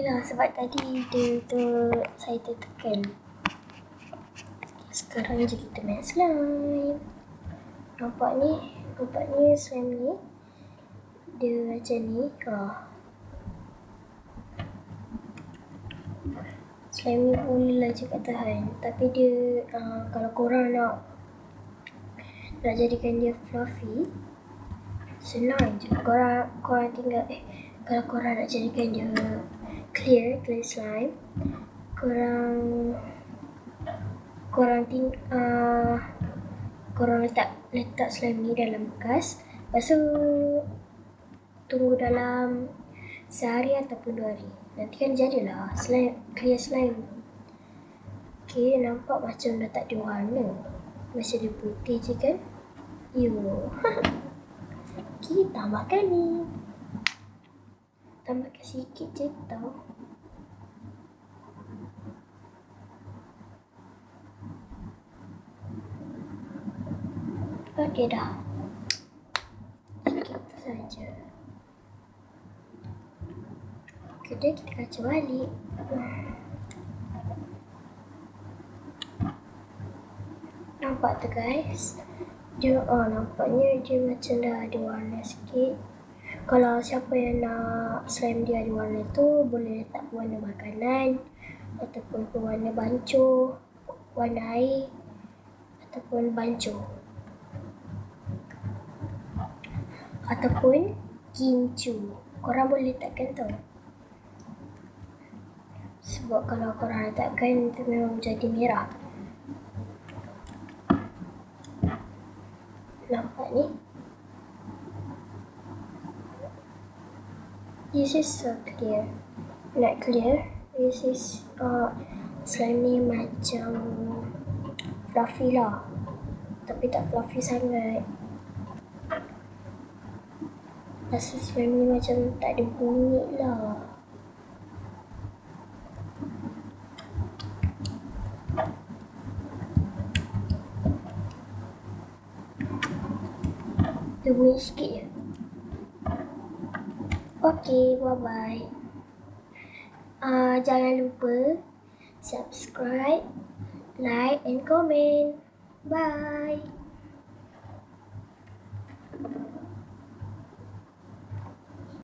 lah sebab tadi saya tertekan. Sekarang je kita main slime. Nampaknya slime ni dia macam ni. Slime ni boleh lah cakap tahan. Tapi dia kalau korang nak jadikan dia fluffy, senang je. Korang tinggal kalau korang nak jadikan dia clear slime, korang letak slime ni dalam bekas. Lepas tu tunggu dalam sehari ataupun 2 hari. Nanti kan jadilah clear slime. Okay, nampak macam dah tak ada warna. Macam dia putih je kan. Okay, tambahkan ni. Tambahkan sikit je tau. Okay dah. Sikit saja. Okay dah, kita kacau balik. Nampak tu guys. Nampaknya dia macam dah ada warna sikit. Kalau siapa yang nak slime dia ada warna tu, boleh letak warna makanan ataupun warna bancuh, warna air ataupun bancuh, ataupun kincu. Korang boleh letakkan tau. Sebab kalau korang letakkan, itu memang jadi merah. Nampak ni? This is so clear. Not clear. This is slime ni macam fluffy lah. Tapi tak fluffy sangat. Rasa slime ni macam tak ada bunyi lah. Dia bunyi sikit je. Okay, bye-bye. Jangan lupa subscribe, like and comment. Bye.